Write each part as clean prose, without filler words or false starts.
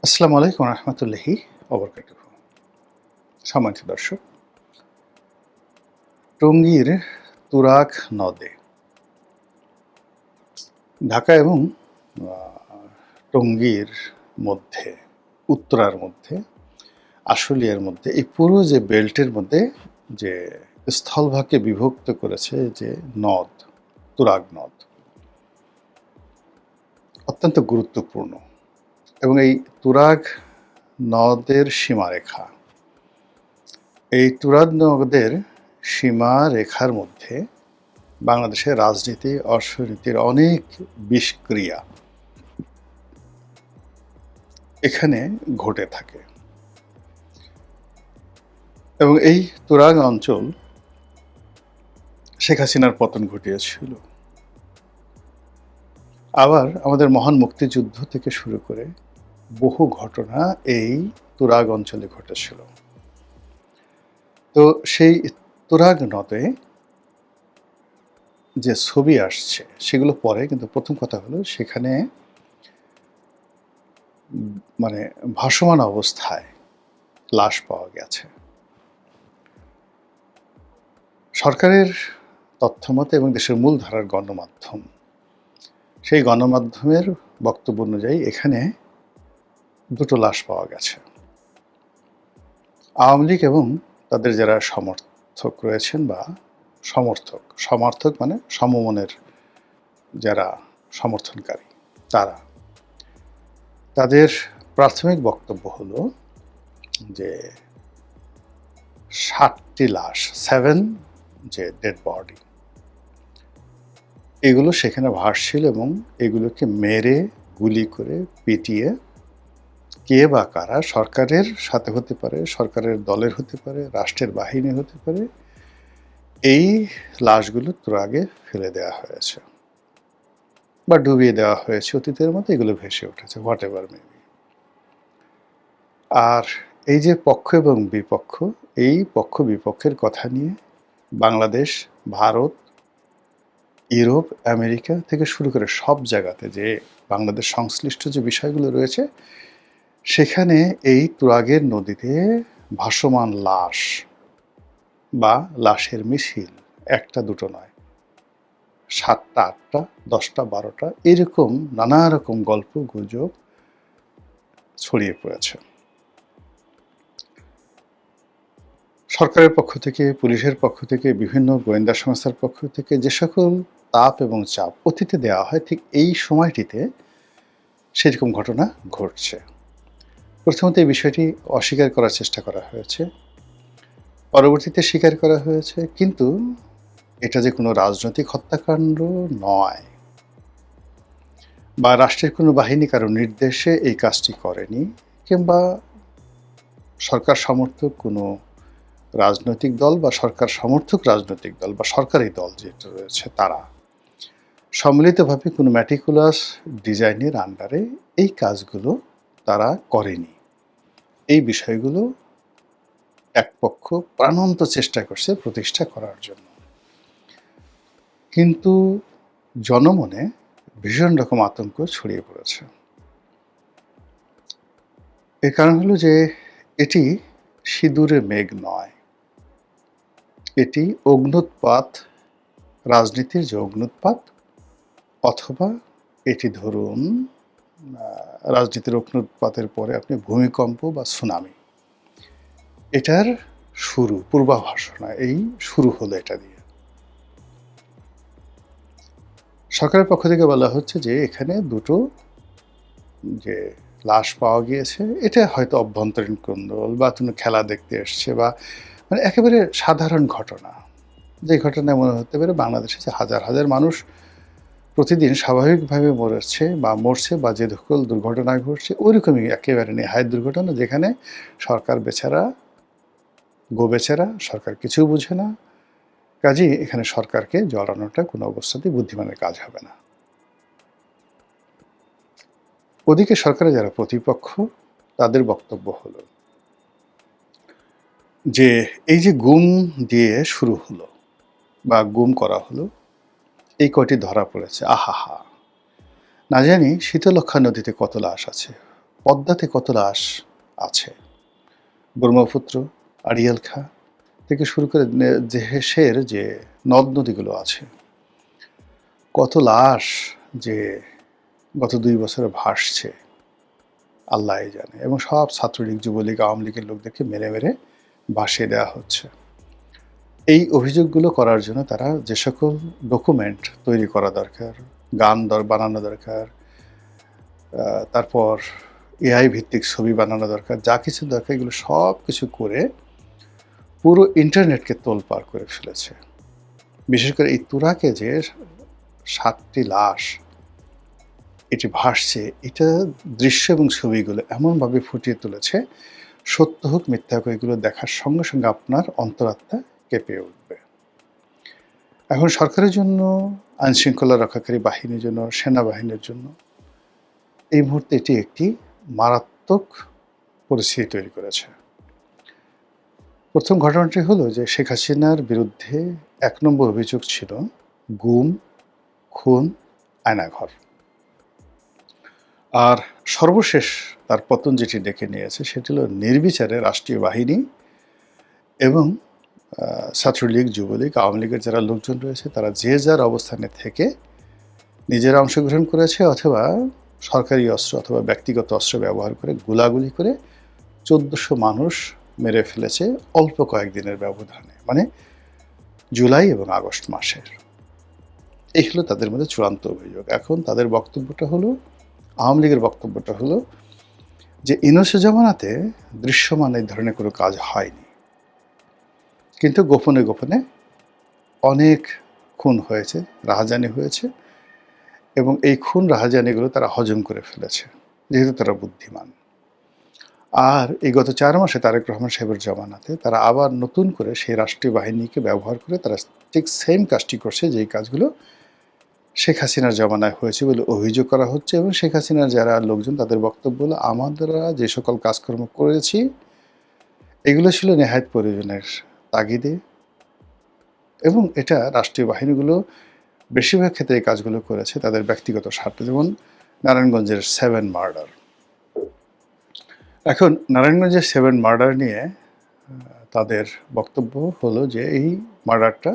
আসসালামু আলাইকুম রহমতুল্লাহি ওবরকাতুহু। সম্মানিত দর্শক, টঙ্গীর তুরাগ নদে ঢাকা এবং টঙ্গীর মধ্যে, উত্তরার মধ্যে, আশুলিয়ার মধ্যে, এই পুরো যে বেল্টের মধ্যে যে স্থলভাগকে বিভক্ত করেছে যে নদ, তুরাগ নদ, অত্যন্ত গুরুত্বপূর্ণ। এবং এই তুরাগ নদের সীমারেখা, এই তুরাগ নদের সীমারেখার মধ্যে বাংলাদেশের রাজনীতি, অর্থনীতির অনেক বিষক্রিয়া এখানে ঘটে থাকে। এবং এই তুরাগ অঞ্চল শেখ হাসিনার পতন ঘটিয়েছিল। আবার আমাদের মহান মুক্তিযুদ্ধ থেকে শুরু করে বহু ঘটনা এই তুরাগ অঞ্চলে ঘটেছিল। তো সেই তুরাগ নদে যে ছবি আসছে সেগুলো পরে, কিন্তু প্রথম কথা হলো সেখানে মানে ভাসমান অবস্থায় লাশ পাওয়া গেছে। সরকারের তথ্যমতে এবং দেশের মূলধারার গণমাধ্যম, সেই গণমাধ্যমের বক্তব্য অনুযায়ী এখানে দুটো লাশ পাওয়া গেছে। আওয়ামী লীগ এবং তাদের যারা সমর্থক রয়েছেন বা সমর্থক মানে সমমনের যারা সমর্থনকারী, তাদের প্রাথমিক বক্তব্য হলো যে 7টি লাশ, 7 যে ডেড বডি, এগুলো সেখানে ভাসছিল এবং এগুলোকে মেরে গুলি করে পিটিয়ে কে বা কারা, সরকারের সাথে হতে পারে, সরকারের দলের হতে পারে, রাষ্ট্রের বাহিনী হতে পারে, এই লাশগুলো তুরাগে ফেলে দেওয়া হয়েছে বা ডুবিয়ে দেওয়া হয়েছে অতীতের মতো, এগুলো ভেসে উঠেছে, হোয়াট এভার মেবি। আর এই যে পক্ষ এবং বিপক্ষ, এই পক্ষ বিপক্ষের কথা নিয়ে বাংলাদেশ, ভারত, ইউরোপ, আমেরিকা থেকে শুরু করে সব জায়গাতে যে বাংলাদেশ সংশ্লিষ্ট যে বিষয়গুলো রয়েছে, সেখানে এই তুরাগের নদীতে ভাসমান লাশ বা লাশের মিছিল একটা দুটো নয়, 7টা, 8টা, 10টা, 12টা, এরকম নানা রকম গল্প গুজব ছড়িয়ে পড়েছে। সরকারের পক্ষ থেকে, পুলিশের পক্ষ থেকে, বিভিন্ন গোয়েন্দা সংস্থার পক্ষ থেকে যে সকল তাপ এবং চাপ অতীতে দেওয়া হয়, ঠিক এই সময়টিতে সেরকম ঘটনা ঘটছে। প্রথমত এই বিষয়টি অস্বীকার করার চেষ্টা করা হয়েছে, পরবর্তীতে স্বীকার করা হয়েছে, কিন্তু এটা যে কোনো রাজনৈতিক হত্যাকাণ্ড নয় বা রাষ্ট্রের কোনো বাহিনী কারো নির্দেশে এই কাজটি করেনি, কিংবা সরকার সমর্থক কোনো রাজনৈতিক দল বা সরকার সমর্থক রাজনৈতিক দল বা সরকারি দল যেটা রয়েছে, তারা সম্মিলিতভাবে কোনো ম্যাটিকুলাস ডিজাইনের আন্ডারে এই কাজগুলো তারা করেনি। এই বিষয়গুলো এক পক্ষ প্রাণান্ত চেষ্টা করছে প্রতিষ্ঠা করার জন্য, কিন্তু জনমনে ভীষণ রকম আতঙ্ক ছড়িয়ে পড়েছে। এর কারণ হলো যে এটি সিঁদুরে মেঘ নয়, এটি অগ্ন্যুৎপাত, রাজনীতির যে অগ্ন্যুৎপাত, অথবা এটি ধরুন রাজনীতির অগ্ন্যুৎপাতের পরে আপনি ভূমিকম্প বা সুনামি, এটার শুরু, পূর্বাভাস নয়, এই শুরু হলো এটা দিয়ে। সরকারের পক্ষ থেকে বলা হচ্ছে যে এখানে দুটো যে লাশ পাওয়া গিয়েছে, এটা হয়তো অভ্যন্তরীণ কোন্দল বা কোনো খেলা দেখতে এসছে, বা মানে একেবারে সাধারণ ঘটনা, যে ঘটনায় মনে হতে পারে বাংলাদেশে যে হাজার হাজার মানুষ প্রতিদিন স্বাভাবিকভাবে মরছে বা যে সকল দুর্ঘটনা ঘটছে, ওইরকমই একেবারে নেহায় দুর্ঘটনা, যেখানে সরকার বেচারা, গো বেচারা, সরকার কিছু বুঝে না। কাজেই এখানে সরকারকে জড়ানোটা কোনো অবস্থাতেই বুদ্ধিমানের কাজ হবে না। ওদিকে সরকারের যারা প্রতিপক্ষ, তাদের বক্তব্য হলো যে এই যে গুম দিয়ে শুরু হলো বা গুম করা হলো, এই কয়টি ধরা পড়েছে, আহাহা, না জানি শীতলক্ষ্যা নদীতে কত লাশ আছে, পদ্মাতে কত লাশ আছে, ব্রহ্মপুত্র, আড়িয়াল খাঁ থেকে শুরু করে দেশের যে নদ নদীগুলো আছে, কত লাশ যে গত 2 বছরে ভাসছে আল্লাহই জানে, এবং সব ছাত্রলীগ, যুবলীগ, আওয়ামী লীগের লোকদেরকে মেরে মেরে ভাসিয়ে দেওয়া হচ্ছে। এই অভিযোগগুলো করার জন্য তারা যে সকল ডকুমেন্ট তৈরি করা দরকার, গান বানানো দরকার, তারপর এআই ভিত্তিক ছবি বানানো দরকার, যা কিছু দরকার এগুলো সব কিছু করে পুরো ইন্টারনেটকে তোলপাড় করে ফেলেছে। বিশেষ করে এই তুরাকে যে 7টি লাশ এটি ভাসছে, এটা দৃশ্য এবং ছবিগুলো এমনভাবে ফুটিয়ে তুলেছে, সত্য হোক মিথ্যা হোক এগুলো দেখার সঙ্গে সঙ্গে আপনার অন্তরাত্মা কেঁপে উঠবে। এখন সরকারের জন্য, আইনশৃঙ্খলা রক্ষাকারী বাহিনীর জন্য, সেনাবাহিনীর জন্য এই মুহূর্তে এটি একটি মারাত্মক পরিস্থিতি তৈরি করেছে। প্রথম ঘটনাটি হলো যে শেখ হাসিনার বিরুদ্ধে 1 নম্বর অভিযোগ ছিল গুম, খুন, আয়নাঘর। আর সর্বশেষ তার পতন যেটি ডেকে নিয়েছে সেটি হলো নির্বিচারে রাষ্ট্রীয় বাহিনী এবং ছাত্রলীগ, যুবলীগ, আওয়ামী লীগের যারা লোকজন রয়েছে তারা যে যার অবস্থানে থেকে নিজেরা অংশগ্রহণ করেছে, অথবা সরকারি অস্ত্র অথবা ব্যক্তিগত অস্ত্র ব্যবহার করে গোলাগুলি করে 1400 মানুষ মেরে ফেলেছে অল্প কয়েকদিনের ব্যবধানে, মানে জুলাই এবং আগস্ট মাসের। এই হলো তাদের মধ্যে চূড়ান্ত অভিযোগ। এখন তাদের বক্তব্যটা হলো, আওয়ামী লীগের বক্তব্যটা হলো যে ইউনূসের জামানাতে দৃশ্যমান এই ধরনের কোনো কাজ হয়নি, কিন্তু গোপনে গোপনে অনেক খুন হয়েছে, রাহাজানি হয়েছে, এবং এই খুন রাহাজানিগুলো তারা হজম করে ফেলেছে যেহেতু তারা বুদ্ধিমান। আর এই গত 4 মাসে তারেক রহমান সাহেবের জামানাতে তারা আবার নতুন করে সেই রাষ্ট্রীয় বাহিনীকে ব্যবহার করে তারা ঠিক সেম কাজটি করছে, যেই কাজগুলো শেখ হাসিনার জামানায় হয়েছে বলে অভিযোগ করা হচ্ছে। এবং শেখ হাসিনার যারা লোকজন তাদের বক্তব্য হলো, আমরা যে সকল কাজকর্ম করেছি এগুলো ছিল নেহায়েত প্রয়োজনের তাগিদে, এবং এটা রাষ্ট্রীয় বাহিনীগুলো বেশিরভাগ ক্ষেত্রে এই কাজগুলো করেছে তাদের ব্যক্তিগত স্বার্থে। যেমন নারায়ণগঞ্জের 7 মার্ডার। এখন নারায়ণগঞ্জের 7 মার্ডার নিয়ে তাদের বক্তব্য হলো যে এই মার্ডারটা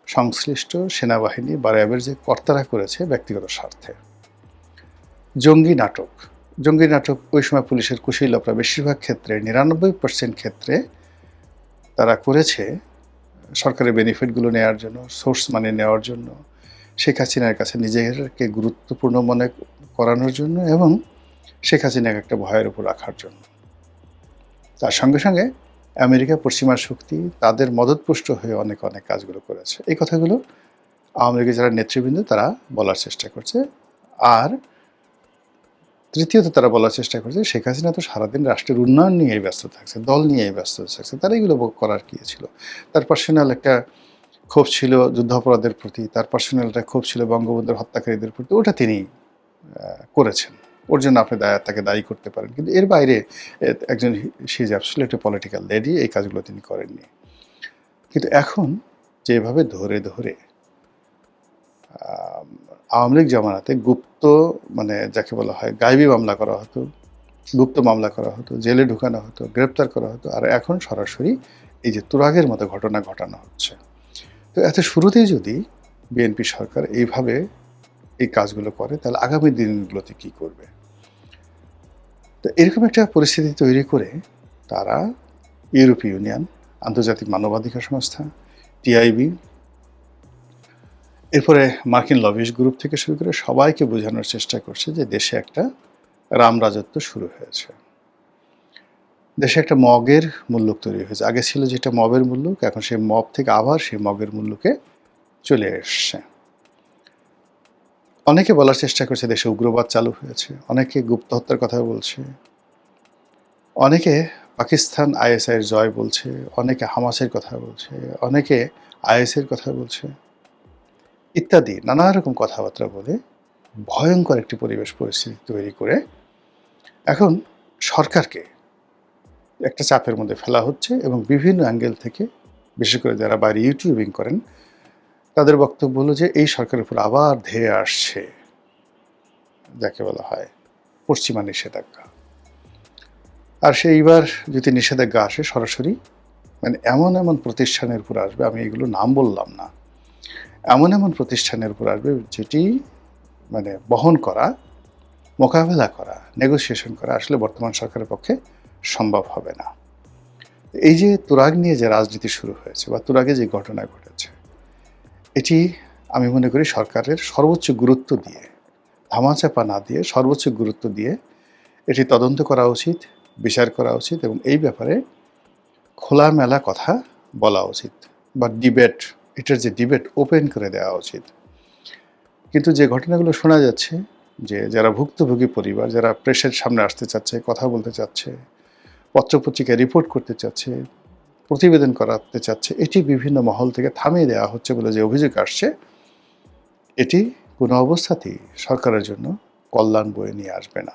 সংশ্লিষ্ট সেনাবাহিনী বা র্যাবের যে কর্তারা করেছে ব্যক্তিগত স্বার্থে। জঙ্গি নাটক ওই সময় পুলিশের কুশীলবরা বেশিরভাগ ক্ষেত্রে 99% ক্ষেত্রে তারা করেছে সরকারের বেনিফিটগুলো নেওয়ার জন্য, সোর্স মানি নেওয়ার জন্য, শেখ হাসিনার কাছে নিজেকে গুরুত্বপূর্ণ মনে করানোর জন্য, এবং শেখ হাসিনাকে একটা ভয়ের উপর রাখার জন্য। তার সঙ্গে সঙ্গে আমেরিকা, পশ্চিমা শক্তি তাদের মদতপুষ্ট হয়ে অনেক কাজগুলো করেছে। এই কথাগুলো আওয়ামী লীগের যারা নেতৃবৃন্দ তারা বলার চেষ্টা করছে। আর তৃতীয়ত তারা বলার চেষ্টা করছে শেখ হাসিনা তো সারাদিন রাষ্ট্রের উন্নয়ন নিয়েই ব্যস্ত থাকছে, দল নিয়েই ব্যস্ত থাকছে, তারা এগুলো করার কী ছিল। তার পার্সোনাল একটা ক্ষোভ ছিল যুদ্ধাপরাধের প্রতি, তার পার্সোনাল একটা ক্ষোভ ছিল বঙ্গবন্ধুর হত্যাকারীদের প্রতি, ওটা তিনি করেছেন, ওর জন্য আপনি তাকে দায়ী করতে পারেন। কিন্তু এর বাইরে একজন she is absolutely political lady, এই কাজগুলো তিনি করেননি। কিন্তু এখন যেভাবে ধরে ধরে আওয়ামী লীগ জামানাতে গুপ্ত, মানে যাকে বলা হয় গায়েবী মামলা করা হতো, গুপ্ত মামলা করা হতো, জেলে ঢুকানো হতো, গ্রেপ্তার করা হতো, আর এখন সরাসরি এই যে তুরাগের মতো ঘটনা ঘটানো হচ্ছে। তো এত শুরুতেই যদি বিএনপি সরকার এইভাবে এই কাজগুলো করে তাহলে আগামী দিনগুলোতে কি করবে? তো এরকম একটা পরিস্থিতি তৈরি করে তারা ইউরোপীয় ইউনিয়ন, আন্তর্জাতিক মানবাধিকার সংস্থা, টিআইবি, এরপরে মার্কিন লবিস্ট গ্রুপ থেকে শুরু করে সবাইকে বোঝানোর চেষ্টা করছে যে দেশে একটা রাম রাজত্ব শুরু হয়েছে, দেশে একটা মগের মুল্লুক তৈরি হয়েছে। আগে ছিল যেটা মবের মুল্লুক, এখন সেই মব থেকে আবার সেই মগের মুল্লুকে চলে এসছে। অনেকে বলার চেষ্টা করছে দেশে উগ্রবাদ চালু হয়েছে, অনেকে গুপ্ত হত্যার কথা বলছে, অনেকে পাকিস্তান আইএসআইয়ের জয় বলছে, অনেকে হামাসের কথা বলছে, অনেকে আইএসের কথা বলছে, ইত্যাদি নানা রকম কথাবার্তা বলে ভয়ঙ্কর একটি পরিস্থিতি তৈরি করে এখন সরকারকে একটা চাপের মধ্যে ফেলা হচ্ছে। এবং বিভিন্ন অ্যাঙ্গেল থেকে, বিশেষ করে যারা বাইরে ইউটিউবিং করেন তাদের বক্তব্য হলো যে এই সরকারের উপর আবার ধেয়ে আসছে যাকে বলা হয় পশ্চিমা নিষেধাজ্ঞা। আর সেইবার যদি নিষেধাজ্ঞা আসে সরাসরি মানে এমন এমন প্রতিষ্ঠানের উপর আসবে, আমি এগুলো নাম বললাম না, এমন এমন প্রতিষ্ঠানের উপর আসবে যেটি মানে বহন করা, মোকাবেলা করা, নেগোসিয়েশন করা আসলে বর্তমান সরকারের পক্ষে সম্ভব হবে না। এই যে তুরাগ নিয়ে যে রাজনীতি শুরু হয়েছে বা তুরাগে যে ঘটনা ঘটেছে, এটি আমি মনে করি সরকারের সর্বোচ্চ গুরুত্ব দিয়ে, ধামাচাপা না দিয়ে সর্বোচ্চ গুরুত্ব দিয়ে এটি তদন্ত করা উচিত, বিচার করা উচিত এবং এই ব্যাপারে খোলামেলা কথা বলা উচিত বা ডিবেট, এটার যে ডিবেট ওপেন করে দেওয়া উচিত। কিন্তু যে ঘটনাগুলো শোনা যাচ্ছে যে যারা ভুক্তভোগী পরিবার, যারা প্রেসের সামনে আসতে চাচ্ছে, কথা বলতে চাচ্ছে, পত্রপত্রিকায় রিপোর্ট করতে চাচ্ছে, প্রতিবেদন করাতে চাচ্ছে, এটি বিভিন্ন মহল থেকে থামিয়ে দেওয়া হচ্ছে বলে যে অভিযোগ আসছে, এটি কোনো অবস্থাতেই সরকারের জন্য কল্যাণ বয়ে নিয়ে আসবে না।